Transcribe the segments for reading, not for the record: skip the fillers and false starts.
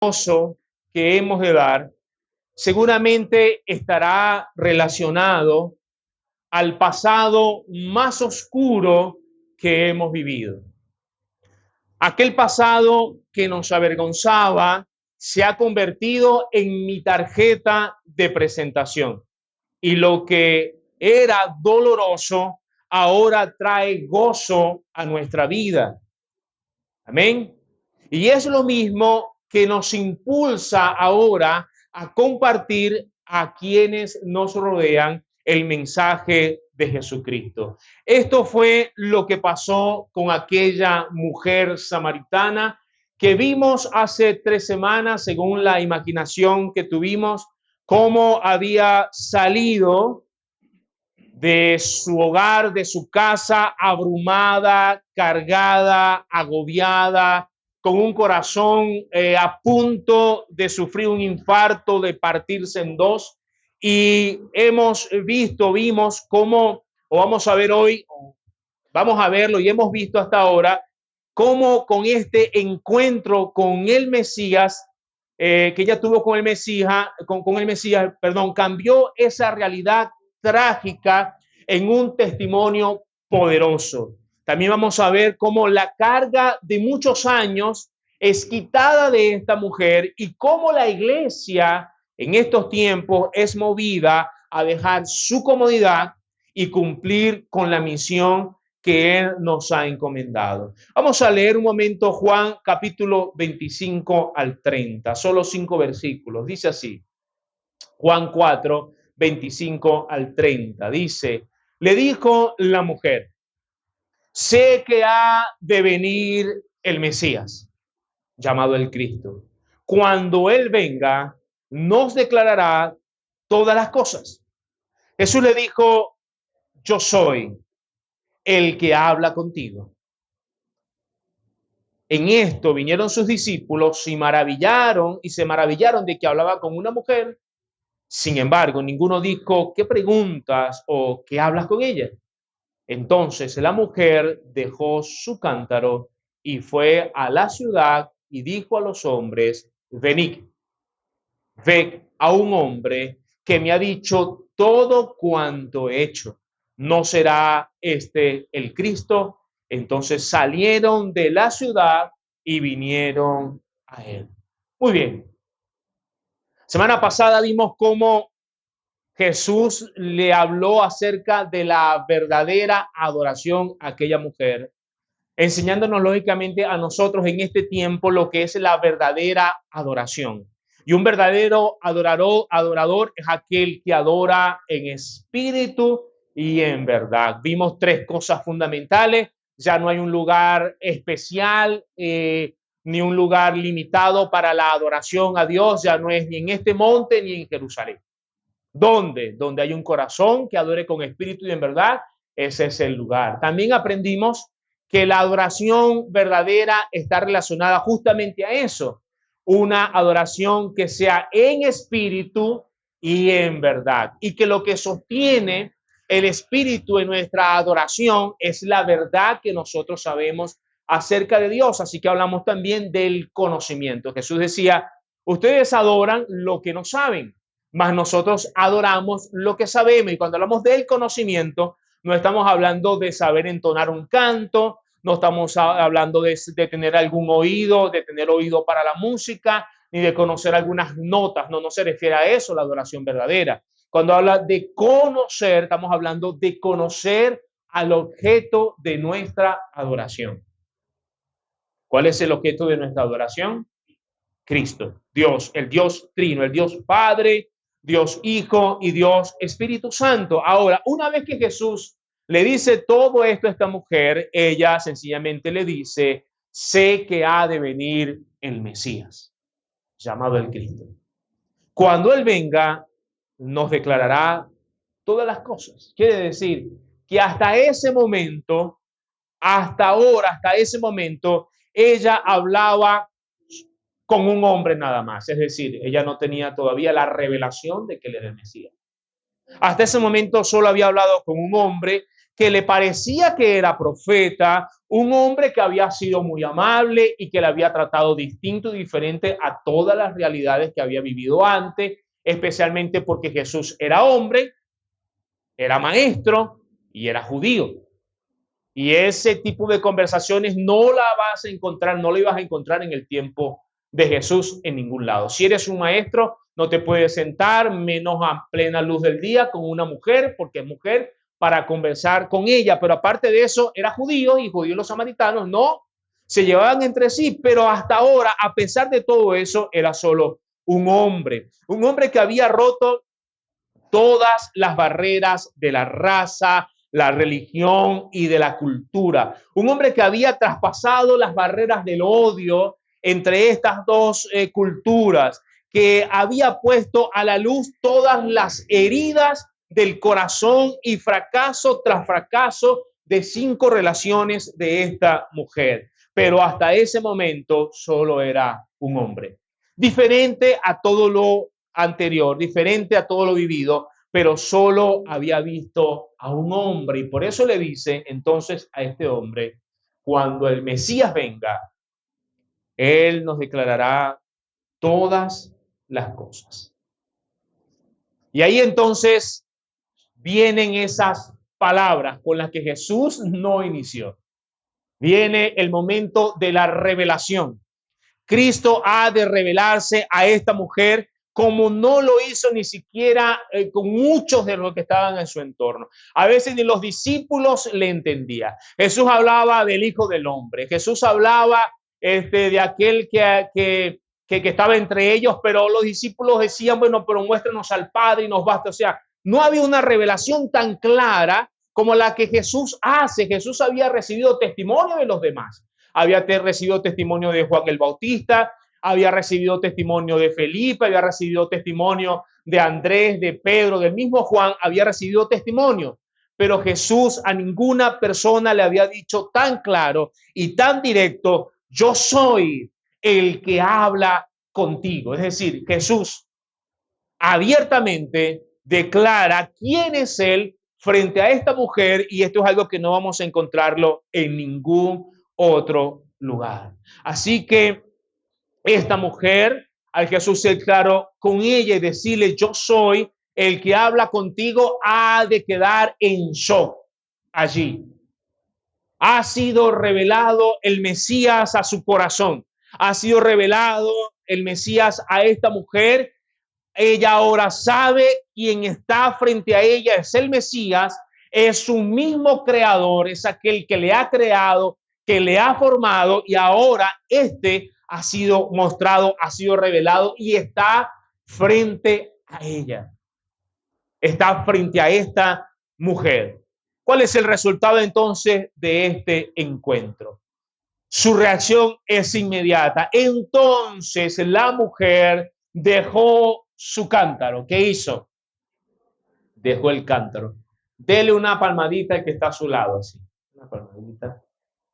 paso que hemos de dar seguramente estará relacionado al pasado más oscuro que hemos vivido. Aquel pasado que nos avergonzaba se ha convertido en mi tarjeta de presentación. Y lo que era doloroso ahora trae gozo a nuestra vida. Amén. Y es lo mismo que nos impulsa ahora a compartir a quienes nos rodean el mensaje de Jesucristo. Esto fue lo que pasó con aquella mujer samaritana que vimos hace 3 semanas, según la imaginación que tuvimos, cómo había salido de su hogar, de su casa, abrumada, cargada, agobiada, con un corazón a punto de sufrir un infarto, de partirse en dos. Y vimos cómo, o vamos a ver hoy, vamos a verlo y hemos visto hasta ahora, cómo con este encuentro con el Mesías, que ella tuvo con el Mesías, cambió esa realidad trágica en un testimonio poderoso. También vamos a ver cómo la carga de muchos años es quitada de esta mujer y cómo la iglesia en estos tiempos es movida a dejar su comodidad y cumplir con la misión que Él nos ha encomendado. Vamos a leer un momento Juan capítulo 25 al 30, solo 5 versículos. Dice así, Juan 4, 25 al 30. Dice, le dijo la mujer, sé que ha de venir el Mesías, llamado el Cristo. Cuando Él venga, nos declarará todas las cosas. Jesús le dijo, yo soy el que habla contigo. En esto vinieron sus discípulos y se maravillaron de que hablaba con una mujer. Sin embargo, ninguno dijo, ¿qué preguntas o qué hablas con ella? Entonces la mujer dejó su cántaro y fue a la ciudad y dijo a los hombres, venid, ved a un hombre que me ha dicho todo cuanto he hecho. ¿No será este el Cristo? Entonces salieron de la ciudad y vinieron a él. Muy bien. Semana pasada vimos cómo Jesús le habló acerca de la verdadera adoración a aquella mujer, enseñándonos lógicamente a nosotros en este tiempo lo que es la verdadera adoración. Y un verdadero adorador es aquel que adora en espíritu y en verdad. Vimos 3 cosas fundamentales. Ya no hay un lugar especial ni un lugar limitado para la adoración a Dios. Ya no es ni en este monte ni en Jerusalén. ¿Dónde? Donde hay un corazón que adore con espíritu y en verdad, ese es el lugar. También aprendimos que la adoración verdadera está relacionada justamente a eso, una adoración que sea en espíritu y en verdad, y que lo que sostiene el espíritu en nuestra adoración es la verdad que nosotros sabemos acerca de Dios. Así que hablamos también del conocimiento. Jesús decía, ustedes adoran lo que no saben, mas nosotros adoramos lo que sabemos. Y cuando hablamos del conocimiento, no estamos hablando de saber entonar un canto, no estamos hablando de tener algún oído, de tener oído para la música, ni de conocer algunas notas. No se refiere a eso la adoración verdadera. Cuando habla de conocer, estamos hablando de conocer al objeto de nuestra adoración. ¿Cuál es el objeto de nuestra adoración? Cristo, Dios, el Dios Trino, el Dios Padre, Dios Hijo y Dios Espíritu Santo. Ahora, una vez que Jesús le dice todo esto a esta mujer, ella sencillamente le dice, sé que ha de venir el Mesías, llamado el Cristo. Cuando Él venga, nos declarará todas las cosas. Quiere decir que hasta ese momento, hasta ahora, hasta ese momento, ella hablaba con un hombre nada más. Es decir, ella no tenía todavía la revelación de que él era el Mesías. Hasta ese momento solo había hablado con un hombre que le parecía que era profeta, un hombre que había sido muy amable y que le había tratado distinto y diferente a todas las realidades que había vivido antes, especialmente porque Jesús era hombre, era maestro y era judío. Y ese tipo de conversaciones no la vas a encontrar, no la ibas a encontrar en el tiempo de Jesús en ningún lado. Si eres un maestro, no te puedes sentar, menos a plena luz del día, con una mujer, porque es mujer, para conversar con ella. Pero aparte de eso, era judío y judíos los samaritanos no se llevaban entre sí. Pero hasta ahora, a pesar de todo eso, era solo un hombre que había roto todas las barreras de la raza, la religión y de la cultura. Un hombre que había traspasado las barreras del odio entre estas dos culturas, que había puesto a la luz todas las heridas del corazón y fracaso tras fracaso de 5 relaciones de esta mujer. Pero hasta ese momento solo era un hombre. Diferente a todo lo anterior, diferente a todo lo vivido, pero solo había visto a un hombre. Y por eso le dice entonces a este hombre, cuando el Mesías venga, él nos declarará todas las cosas. Y ahí entonces vienen esas palabras con las que Jesús no inició. Viene el momento de la revelación. Cristo ha de revelarse a esta mujer como no lo hizo ni siquiera con muchos de los que estaban en su entorno. A veces ni los discípulos le entendían. Jesús hablaba del Hijo del Hombre. Jesús hablaba de aquel que estaba entre ellos, pero los discípulos decían, bueno, pero muéstranos al Padre y nos basta. O sea, no había una revelación tan clara como la que Jesús hace. Jesús había recibido testimonio de los demás. Había recibido testimonio de Juan el Bautista, había recibido testimonio de Felipe, había recibido testimonio de Andrés, de Pedro, del mismo Juan, había recibido testimonio. Pero Jesús a ninguna persona le había dicho tan claro y tan directo, yo soy el que habla contigo. Es decir, Jesús abiertamente declara quién es él frente a esta mujer, y esto es algo que no vamos a encontrarlo en ningún otro lugar. Así que esta mujer, al Jesús ser claro con ella y decirle, yo soy el que habla contigo, ha de quedar en shock allí. Ha sido revelado el Mesías a su corazón. Ha sido revelado el Mesías a esta mujer. Ella ahora sabe quién está frente a ella es el Mesías, es su mismo creador, es aquel que le ha creado, que le ha formado, y ahora ha sido mostrado, ha sido revelado y está frente a ella. Está frente a esta mujer. ¿Cuál es el resultado entonces de este encuentro? Su reacción es inmediata. Entonces la mujer dejó su cántaro. ¿Qué hizo? Dejó el cántaro. Dele una palmadita al que está a su lado, así. Una palmadita.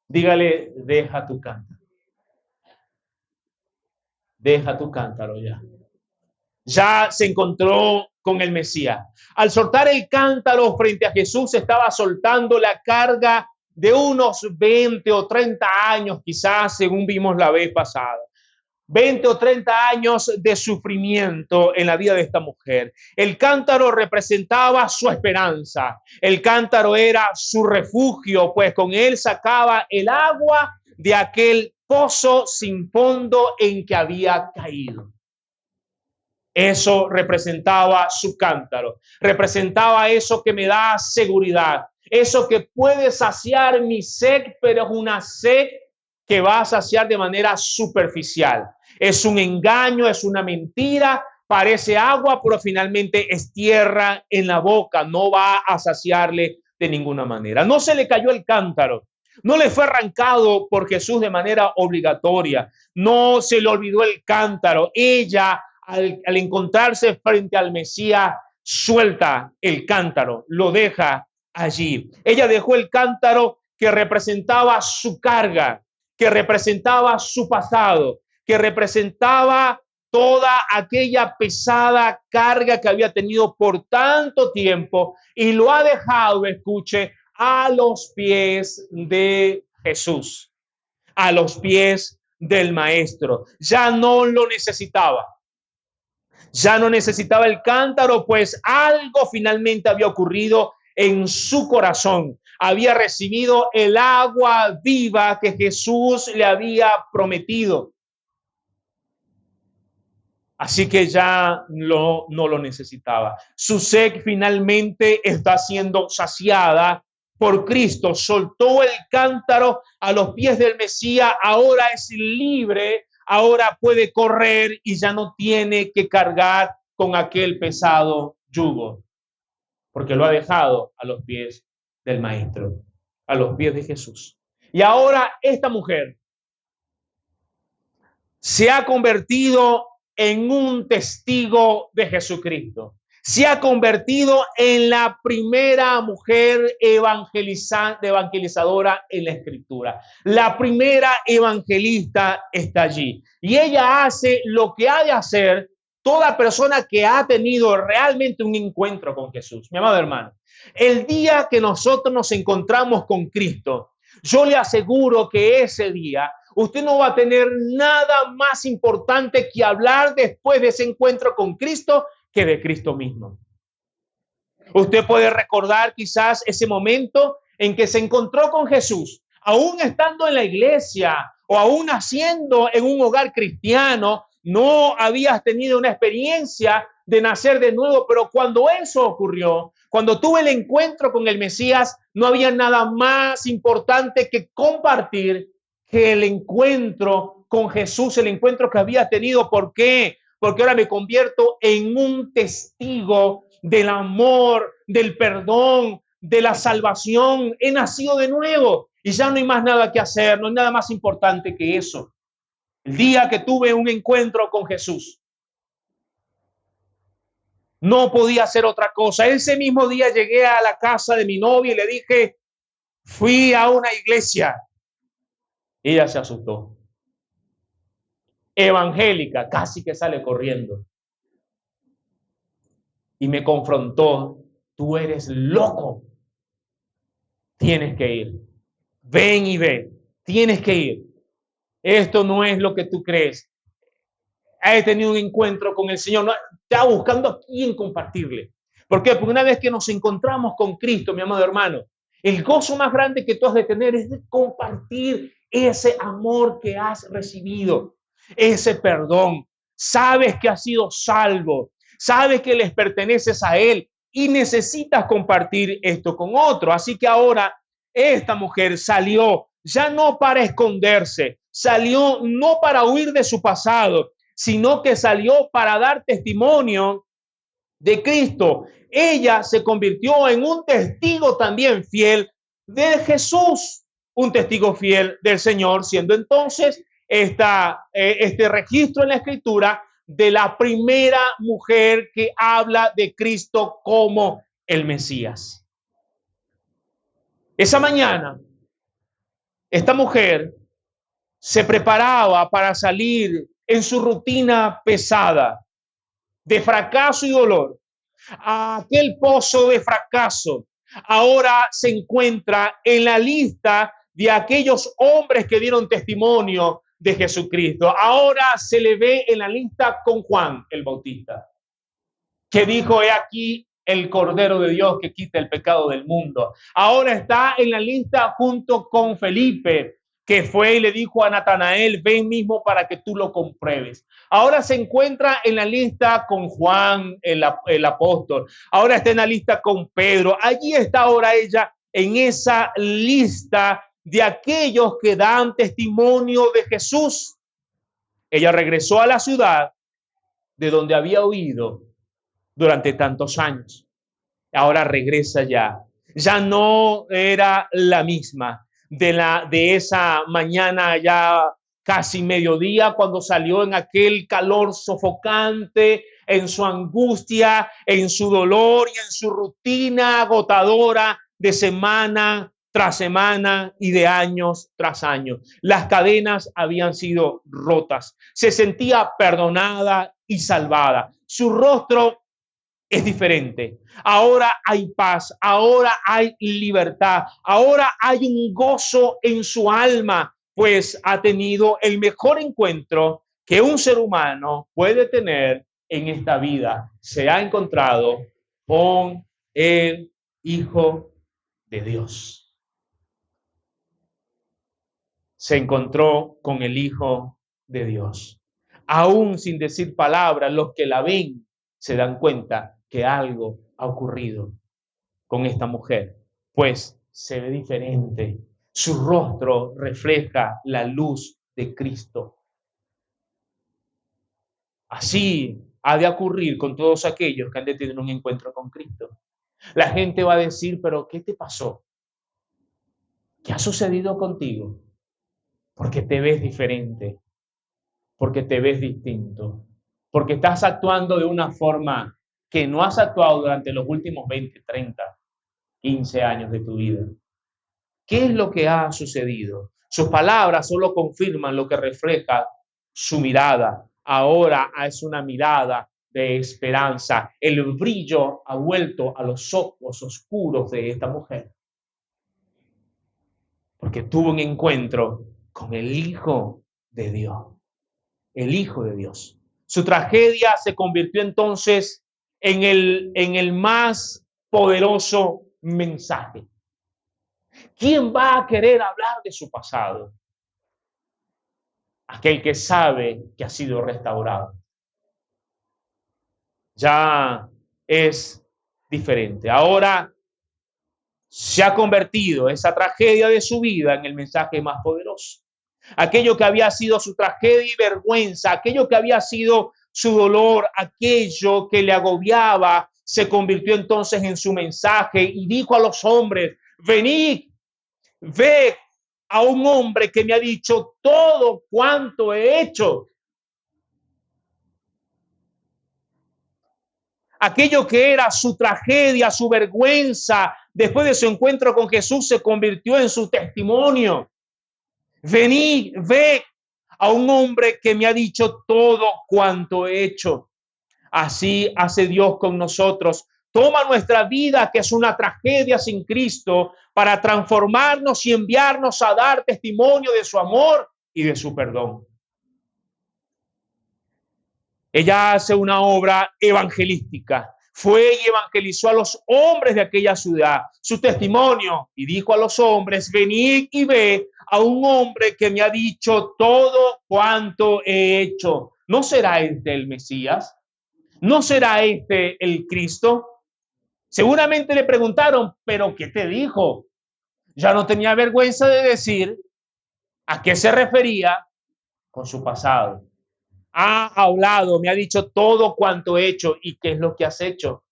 Dígale, deja tu cántaro. Deja tu cántaro ya. Ya se encontró con el Mesías. Al soltar el cántaro frente a Jesús, estaba soltando la carga de unos 20 o 30 años, quizás, según vimos la vez pasada. 20 o 30 años de sufrimiento en la vida de esta mujer. El cántaro representaba su esperanza. El cántaro era su refugio, pues con él sacaba el agua de aquel pozo sin fondo en que había caído. Eso representaba su cántaro. Representaba eso que me da seguridad. Eso que puede saciar mi sed, pero es una sed que va a saciar de manera superficial. Es un engaño, es una mentira, parece agua, pero finalmente es tierra en la boca, no va a saciarle de ninguna manera. No se le cayó el cántaro, no le fue arrancado por Jesús de manera obligatoria, no se le olvidó el cántaro. Ella, al encontrarse frente al Mesías, suelta el cántaro, lo deja allí. Ella dejó el cántaro que representaba su carga, que representaba su pasado, que representaba toda aquella pesada carga que había tenido por tanto tiempo, y lo ha dejado, escuche, a los pies de Jesús, a los pies del Maestro. Ya no lo necesitaba. Ya no necesitaba el cántaro, pues algo finalmente había ocurrido en su corazón. Había recibido el agua viva que Jesús le había prometido. Así que ya no lo necesitaba. Su sed finalmente está siendo saciada por Cristo. Soltó el cántaro a los pies del Mesías. Ahora es libre. Ahora puede correr y ya no tiene que cargar con aquel pesado yugo, porque lo ha dejado a los pies del Maestro, a los pies de Jesús. Y ahora esta mujer se ha convertido en un testigo de Jesucristo. Se ha convertido en la primera mujer evangelizadora en la Escritura. La primera evangelista está allí. Y ella hace lo que ha de hacer toda persona que ha tenido realmente un encuentro con Jesús. Mi amado hermano, el día que nosotros nos encontramos con Cristo, yo le aseguro que ese día usted no va a tener nada más importante que hablar después de ese encuentro con Cristo que de Cristo mismo. Usted puede recordar quizás ese momento en que se encontró con Jesús, aún estando en la iglesia o aún naciendo en un hogar cristiano, no habías tenido una experiencia de nacer de nuevo, pero cuando eso ocurrió, cuando tuve el encuentro con el Mesías, no había nada más importante que compartir que el encuentro con Jesús, el encuentro que había tenido. ¿Por qué? Porque ahora me convierto en un testigo del amor, del perdón, de la salvación. He nacido de nuevo y ya no hay más nada que hacer, no hay nada más importante que eso. El día que tuve un encuentro con Jesús, no podía hacer otra cosa. Ese mismo día llegué a la casa de mi novia y le dije, fui a una iglesia. Ella se asustó. Evangélica, casi que sale corriendo. Y me confrontó, tú eres loco. Tienes que ir. Ven y ve. Tienes que ir. Esto no es lo que tú crees. He tenido un encuentro con el Señor. No, está buscando a quién compartirle. ¿Por qué? Porque una vez que nos encontramos con Cristo, mi amado hermano, el gozo más grande que tú has de tener es de compartir ese amor que has recibido, ese perdón. Sabes que has sido salvo, sabes que les perteneces a Él y necesitas compartir esto con otro. Así que ahora esta mujer salió ya no para esconderse, salió no para huir de su pasado, sino que salió para dar testimonio de Cristo. Ella se convirtió en un testigo también fiel de Jesús, un testigo fiel del Señor, siendo entonces este registro en la Escritura de la primera mujer que habla de Cristo como el Mesías. Esa mañana, esta mujer se preparaba para salir en su rutina pesada de fracaso y dolor. A aquel pozo de fracaso ahora se encuentra en la lista de aquellos hombres que dieron testimonio de Jesucristo. Ahora se le ve en la lista con Juan el Bautista, que dijo, he aquí el Cordero de Dios que quita el pecado del mundo. Ahora está en la lista junto con Felipe, que fue y le dijo a Natanael, ven mismo para que tú lo compruebes. Ahora se encuentra en la lista con Juan, el apóstol. Ahora está en la lista con Pedro. Allí está ahora ella en esa lista de aquellos que dan testimonio de Jesús. Ella regresó a la ciudad de donde había huido durante tantos años. Ahora regresa ya. Ya no era la misma de esa mañana ya casi mediodía, cuando salió en aquel calor sofocante, en su angustia, en su dolor y en su rutina agotadora de semana tras semana y de años tras años. Las cadenas habían sido rotas. Se sentía perdonada y salvada. Su rostro es diferente. Ahora hay paz, ahora hay libertad, ahora hay un gozo en su alma, pues ha tenido el mejor encuentro que un ser humano puede tener en esta vida. Se ha encontrado con el Hijo de Dios. Se encontró con el Hijo de Dios. Aún sin decir palabras, los que la ven se dan cuenta que algo ha ocurrido con esta mujer, pues se ve diferente. Su rostro refleja la luz de Cristo. Así ha de ocurrir con todos aquellos que han de tener un encuentro con Cristo. La gente va a decir, pero ¿qué te pasó? ¿Qué ha sucedido contigo? Porque te ves diferente, porque te ves distinto, porque estás actuando de una forma que no has actuado durante los últimos 20, 30, 15 años de tu vida. ¿Qué es lo que ha sucedido? Sus palabras solo confirman lo que refleja su mirada. Ahora es una mirada de esperanza. El brillo ha vuelto a los ojos oscuros de esta mujer, porque tuvo un encuentro con el Hijo de Dios. El Hijo de Dios. Su tragedia se convirtió entonces en el más poderoso mensaje. ¿Quién va a querer hablar de su pasado? Aquel que sabe que ha sido restaurado. Ya es diferente. Ahora se ha convertido esa tragedia de su vida en el mensaje más poderoso. Aquello que había sido su tragedia y vergüenza, aquello que había sido su dolor, aquello que le agobiaba, se convirtió entonces en su mensaje y dijo a los hombres: venid, ve a un hombre que me ha dicho todo cuanto he hecho. Aquello que era su tragedia, su vergüenza, después de su encuentro con Jesús, se convirtió en su testimonio. Venid, ve a un hombre que me ha dicho todo cuanto he hecho. Así hace Dios con nosotros. Toma nuestra vida, que es una tragedia sin Cristo, para transformarnos y enviarnos a dar testimonio de su amor y de su perdón. Ella hace una obra evangelística. Fue y evangelizó a los hombres de aquella ciudad. Su testimonio, y dijo a los hombres: venid y ve a un hombre que me ha dicho todo cuanto he hecho. ¿No será este el Mesías? ¿No será este el Cristo? Seguramente le preguntaron, ¿pero qué te dijo? Ya no tenía vergüenza de decir a qué se refería con su pasado. Ha hablado, me ha dicho todo cuanto he hecho. ¿Y qué es lo que has hecho?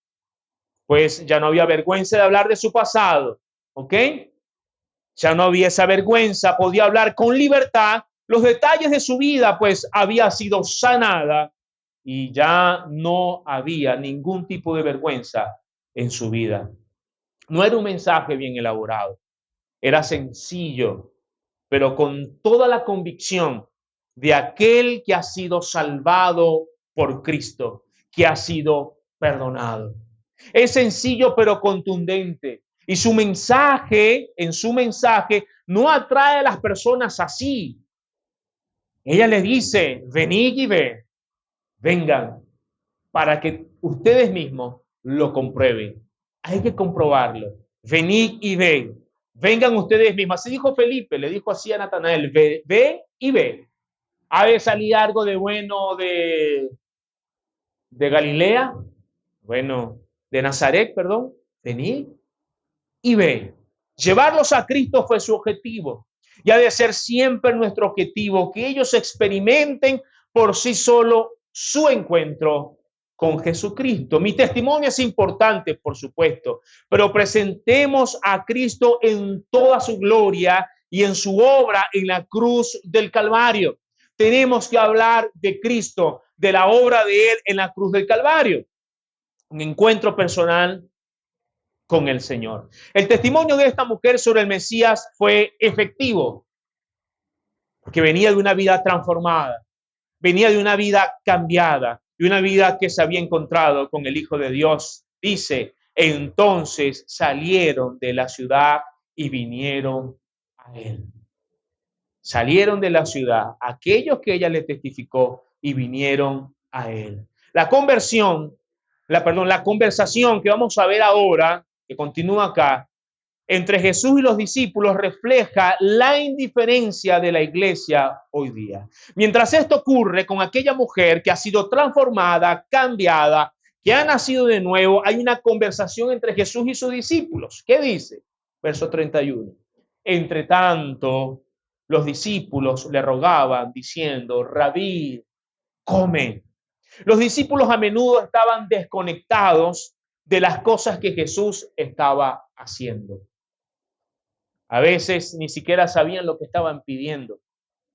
Pues ya no había vergüenza de hablar de su pasado, ¿ok? Ya no había esa vergüenza, podía hablar con libertad los detalles de su vida, pues había sido sanada y ya no había ningún tipo de vergüenza en su vida. No era un mensaje bien elaborado, era sencillo, pero con toda la convicción de aquel que ha sido salvado por Cristo, que ha sido perdonado. Es sencillo pero contundente. Y su mensaje, en su mensaje, no atrae a las personas así. Ella les dice: venid y ve, vengan, para que ustedes mismos lo comprueben. Hay que comprobarlo. Venid y ven. Vengan ustedes mismos. Así dijo Felipe, le dijo así a Natanael: ve y ve. ¿Ha de salir algo de bueno de Galilea? Bueno, de Nazaret, perdón. Venid y ve. Llevarlos a Cristo fue su objetivo. Y ha de ser siempre nuestro objetivo, que ellos experimenten por sí solo su encuentro con Jesucristo. Mi testimonio es importante, por supuesto, pero presentemos a Cristo en toda su gloria y en su obra en la cruz del Calvario. Tenemos que hablar de Cristo, de la obra de Él en la cruz del Calvario. Un encuentro personal con el Señor. El testimonio de esta mujer sobre el Mesías fue efectivo, porque venía de una vida transformada, venía de una vida cambiada, y una vida que se había encontrado con el Hijo de Dios. Dice, entonces salieron de la ciudad y vinieron a él. Salieron de la ciudad aquellos que ella le testificó y vinieron a él. La conversión, la conversación que vamos a ver ahora, que continúa acá, entre Jesús y los discípulos refleja la indiferencia de la iglesia hoy día. Mientras esto ocurre con aquella mujer que ha sido transformada, cambiada, que ha nacido de nuevo, hay una conversación entre Jesús y sus discípulos. ¿Qué dice? Verso 31. Entre tanto, los discípulos le rogaban diciendo, Rabí, come. Los discípulos a menudo estaban desconectados de las cosas que Jesús estaba haciendo. A veces ni siquiera sabían lo que estaban pidiendo.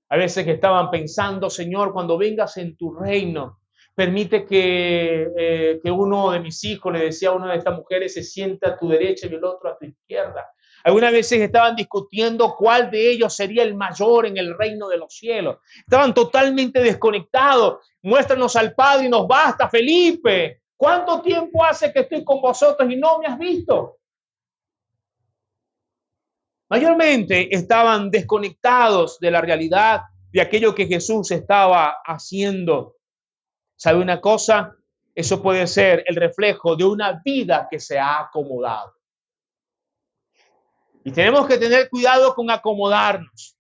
A veces que estaban pensando, Señor, cuando vengas en tu reino, permite que uno de mis hijos, le decía a una de estas mujeres, se sienta a tu derecha y el otro a tu izquierda. Algunas veces estaban discutiendo cuál de ellos sería el mayor en el reino de los cielos. Estaban totalmente desconectados. Muéstranos al Padre y nos basta, Felipe. ¿Cuánto tiempo hace que estoy con vosotros y no me has visto? Mayormente estaban desconectados de la realidad de aquello que Jesús estaba haciendo. ¿Sabe una cosa? Eso puede ser el reflejo de una vida que se ha acomodado. Y tenemos que tener cuidado con acomodarnos,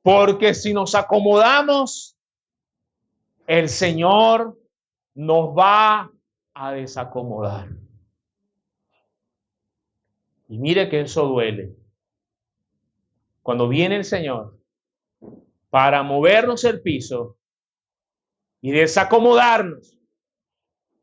porque si nos acomodamos, el Señor nos va a desacomodar. Y mire que eso duele. Cuando viene el Señor para movernos el piso y desacomodarnos,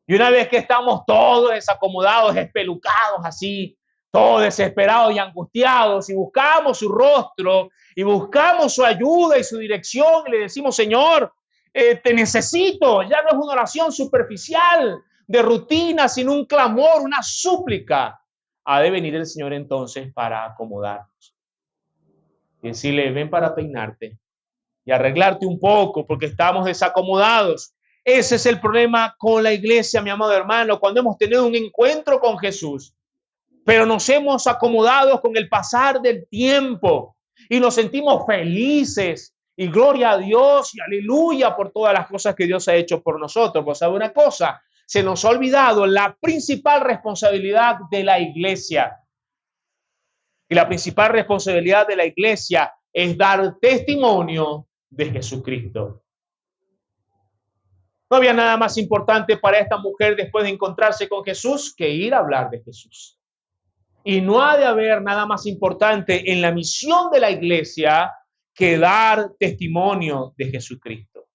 y una vez que estamos todos desacomodados, espelucados así, todos desesperados y angustiados, y buscamos su rostro, y buscamos su ayuda y su dirección, y le decimos, Señor, te necesito. Ya no es una oración superficial, de rutina, sino un clamor, una súplica. Ha de venir el Señor entonces para acomodarnos. Y decirle, ven para peinarte y arreglarte un poco, porque estamos desacomodados. Ese es el problema con la iglesia, mi amado hermano, cuando hemos tenido un encuentro con Jesús, pero nos hemos acomodado con el pasar del tiempo y nos sentimos felices y gloria a Dios y aleluya por todas las cosas que Dios ha hecho por nosotros. Pues sabe una cosa, se nos ha olvidado la principal responsabilidad de la iglesia. Y la principal responsabilidad de la iglesia es dar testimonio de Jesucristo. No había nada más importante para esta mujer después de encontrarse con Jesús que ir a hablar de Jesús. Y no ha de haber nada más importante en la misión de la iglesia que dar testimonio de Jesucristo.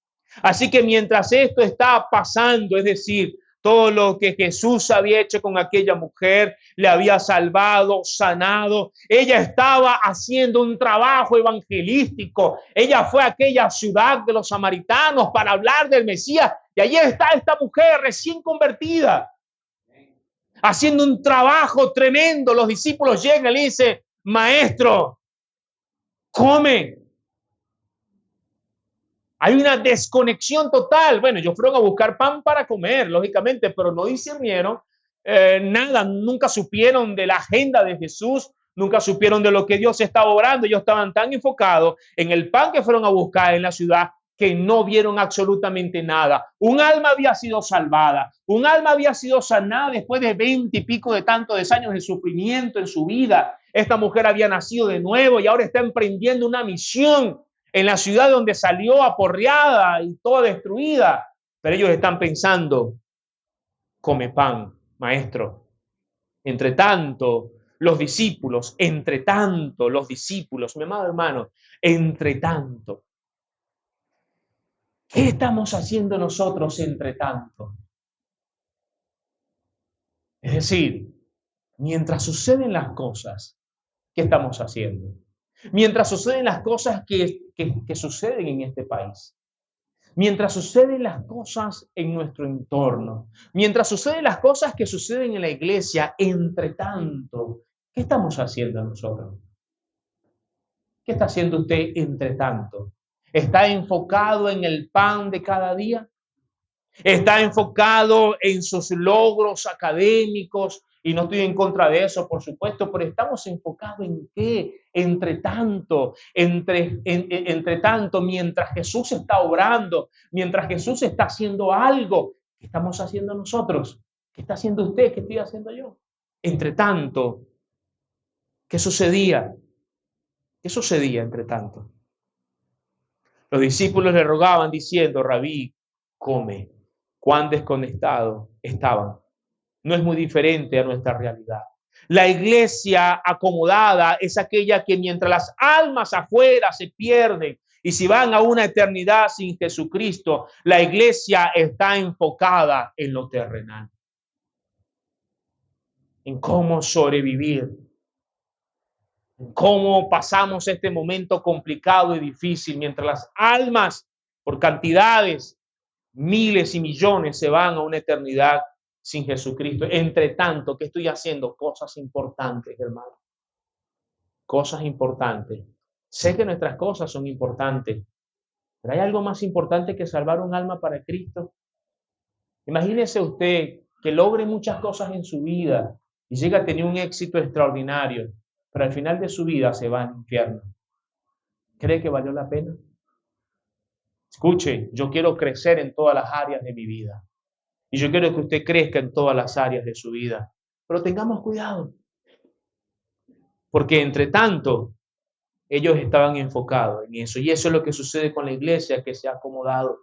Así que mientras esto está pasando, es decir, todo lo que Jesús había hecho con aquella mujer, le había salvado, sanado. Ella estaba haciendo un trabajo evangelístico. Ella fue a aquella ciudad de los samaritanos para hablar del Mesías. Y allí está esta mujer recién convertida, haciendo un trabajo tremendo. Los discípulos llegan y le dicen, Maestro, come. Hay una desconexión total. Bueno, ellos fueron a buscar pan para comer, lógicamente, pero no discernieron nada. Nunca supieron de la agenda de Jesús, nunca supieron de lo que Dios estaba obrando. Ellos estaban tan enfocados en el pan que fueron a buscar en la ciudad que no vieron absolutamente nada. Un alma había sido salvada, un alma había sido sanada después de 20 y pico de tantos años de sufrimiento en su vida. Esta mujer había nacido de nuevo y ahora está emprendiendo una misión en la ciudad donde salió aporreada y toda destruida. Pero ellos están pensando, come pan, maestro. Entre tanto, los discípulos, mi amado hermano, entre tanto. ¿Qué estamos haciendo nosotros entre tanto? Es decir, mientras suceden las cosas, ¿qué estamos haciendo? Mientras suceden las cosas que suceden en este país, mientras suceden las cosas en nuestro entorno, mientras suceden las cosas que suceden en la iglesia, entre tanto, ¿qué estamos haciendo nosotros? ¿Qué está haciendo usted entre tanto? ¿Está enfocado en el pan de cada día? Está enfocado en sus logros académicos, y no estoy en contra de eso, por supuesto, pero estamos enfocados en qué, entre tanto, mientras Jesús está obrando, mientras Jesús está haciendo algo, ¿qué estamos haciendo nosotros? ¿Qué está haciendo usted? ¿Qué estoy haciendo yo? Entre tanto, ¿qué sucedía? ¿Qué sucedía entre tanto? Los discípulos le rogaban diciendo: Rabí, come. Cuán desconectados estaban. No es muy diferente a nuestra realidad. La iglesia acomodada es aquella que mientras las almas afuera se pierden y si van a una eternidad sin Jesucristo, la iglesia está enfocada en lo terrenal, en cómo sobrevivir, en cómo pasamos este momento complicado y difícil mientras las almas por cantidades, miles y millones se van a una eternidad sin Jesucristo. Entre tanto, ¿qué estoy haciendo? Cosas importantes, hermano. Cosas importantes. Sé que nuestras cosas son importantes, pero ¿hay algo más importante que salvar un alma para Cristo? Imagínese usted que logre muchas cosas en su vida y llega a tener un éxito extraordinario, pero al final de su vida se va al infierno. ¿Cree que valió la pena? Escuche, yo quiero crecer en todas las áreas de mi vida. Y yo quiero que usted crezca en todas las áreas de su vida. Pero tengamos cuidado. Porque entre tanto, ellos estaban enfocados en eso. Y eso es lo que sucede con la iglesia que se ha acomodado.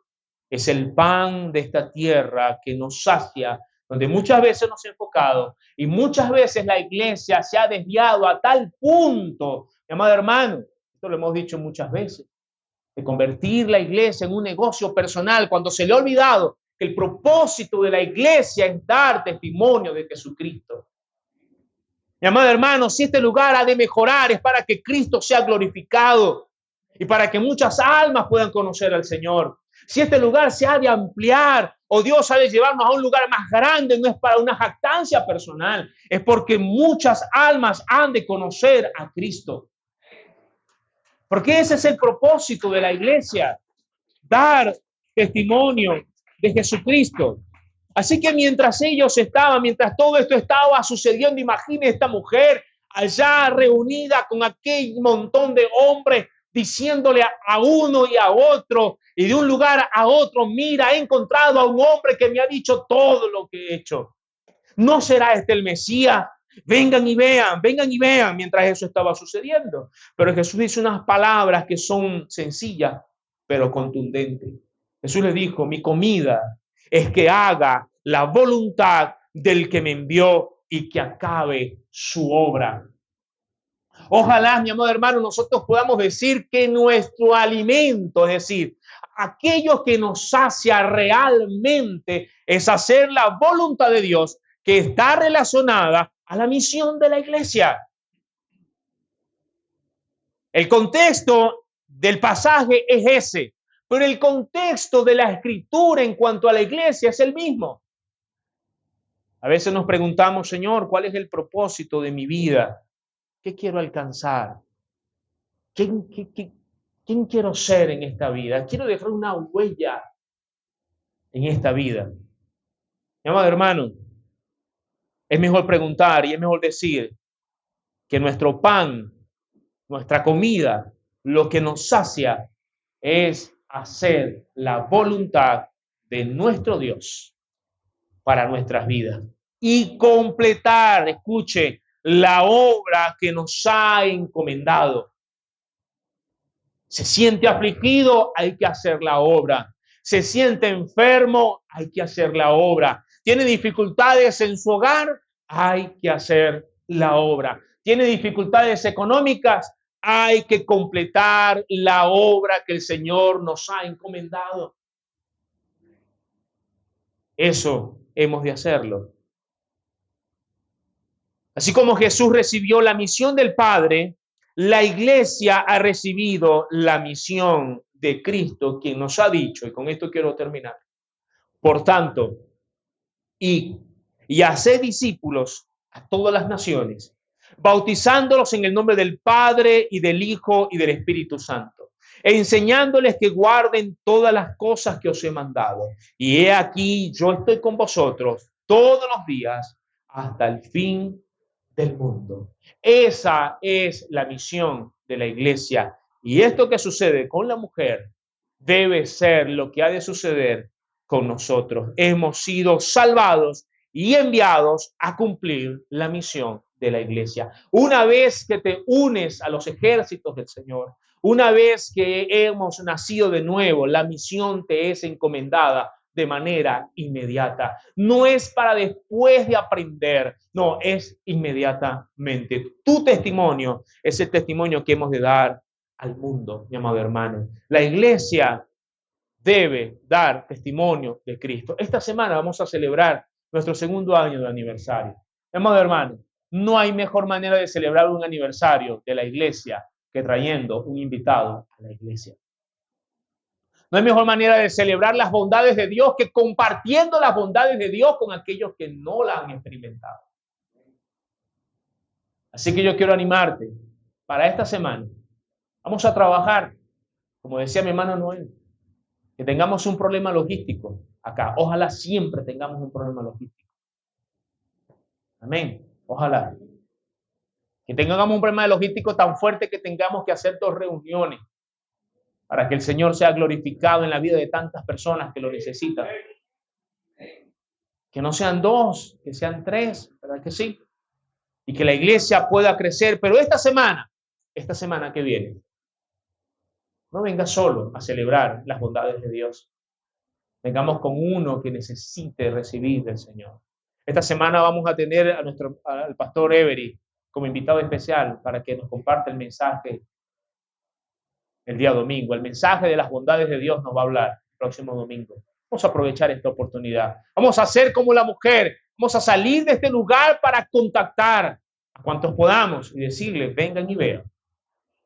Es el pan de esta tierra que nos sacia, donde muchas veces nos ha enfocado y muchas veces la iglesia se ha desviado a tal punto, mi amado hermano, esto lo hemos dicho muchas veces, de convertir la iglesia en un negocio personal cuando se le ha olvidado que el propósito de la iglesia es dar testimonio de Jesucristo. Mi amado hermano, si este lugar ha de mejorar es para que Cristo sea glorificado y para que muchas almas puedan conocer al Señor. Si este lugar se ha de ampliar o Dios ha de llevarnos a un lugar más grande, no es para una jactancia personal, es porque muchas almas han de conocer a Cristo. Porque ese es el propósito de la iglesia, dar testimonio de Jesucristo. Así que mientras todo esto estaba sucediendo, imagine esta mujer allá reunida con aquel montón de hombres diciéndole a uno y a otro y de un lugar a otro: mira, he encontrado a un hombre que me ha dicho todo lo que he hecho. ¿No será este el Mesías? Vengan y vean, mientras eso estaba sucediendo. Pero Jesús dice unas palabras que son sencillas, pero contundentes. Jesús le dijo: mi comida es que haga la voluntad del que me envió y que acabe su obra. Ojalá, mi amado hermano, nosotros podamos decir que nuestro alimento, es decir, aquello que nos sacia realmente, es hacer la voluntad de Dios, que está relacionada a la misión de la iglesia. El contexto del pasaje es ese, pero el contexto de la escritura en cuanto a la iglesia es el mismo. A veces nos preguntamos: Señor, ¿cuál es el propósito de mi vida? ¿Qué quiero alcanzar? ¿Quién quiero ser en esta vida? Quiero dejar una huella en esta vida. Mi amado hermano, es mejor preguntar y es mejor decir que nuestro pan, nuestra comida, lo que nos sacia es hacer la voluntad de nuestro Dios para nuestras vidas y completar, escuche, la obra que nos ha encomendado. Se siente afligido, hay que hacer la obra. Se siente enfermo, hay que hacer la obra. Tiene dificultades en su hogar, hay que hacer la obra. Tiene dificultades económicas, hay que completar la obra que el Señor nos ha encomendado. Eso hemos de hacerlo. Así como Jesús recibió la misión del Padre, la iglesia ha recibido la misión de Cristo, quien nos ha dicho, y con esto quiero terminar: por tanto, y haced discípulos a todas las naciones, bautizándolos en el nombre del Padre y del Hijo y del Espíritu Santo, enseñándoles que guarden todas las cosas que os he mandado. Y he aquí, yo estoy con vosotros todos los días hasta el fin del mundo. Esa es la misión de la iglesia. Y esto que sucede con la mujer debe ser lo que ha de suceder con nosotros. Hemos sido salvados y enviados a cumplir la misión de la iglesia. Una vez que te unes a los ejércitos del Señor, una vez que hemos nacido de nuevo, la misión te es encomendada de manera inmediata. No es para después de aprender, no, es inmediatamente. Tu testimonio es el testimonio que hemos de dar al mundo, mi amado hermano. La iglesia debe dar testimonio de Cristo. Esta semana vamos a celebrar nuestro segundo año de aniversario. Mi amado hermano, no hay mejor manera de celebrar un aniversario de la iglesia que trayendo un invitado a la iglesia. No hay mejor manera de celebrar las bondades de Dios que compartiendo las bondades de Dios con aquellos que no la han experimentado. Así que yo quiero animarte para esta semana. Vamos a trabajar, como decía mi hermano Noel, que tengamos un problema logístico acá. Ojalá siempre tengamos un problema logístico. Amén. Ojalá. Que tengamos un problema logístico tan fuerte que tengamos que hacer 2 reuniones para que el Señor sea glorificado en la vida de tantas personas que lo necesitan. Que no sean 2, que sean 3, ¿verdad que sí? Y que la iglesia pueda crecer. Pero esta semana que viene, no venga solo a celebrar las bondades de Dios. Vengamos con uno que necesite recibir del Señor. Esta semana vamos a tener al pastor Every como invitado especial para que nos comparte el mensaje el día domingo. El mensaje de las bondades de Dios nos va a hablar el próximo domingo. Vamos a aprovechar esta oportunidad. Vamos a hacer como la mujer. Vamos a salir de este lugar para contactar a cuantos podamos y decirles, vengan y vean.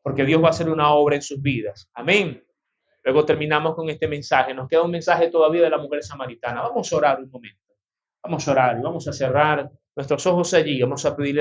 Porque Dios va a hacer una obra en sus vidas. Amén. Luego terminamos con este mensaje. Nos queda un mensaje todavía de la mujer samaritana. Vamos a orar un momento. Vamos a orar y vamos a cerrar nuestros ojos allí. Vamos a pedirle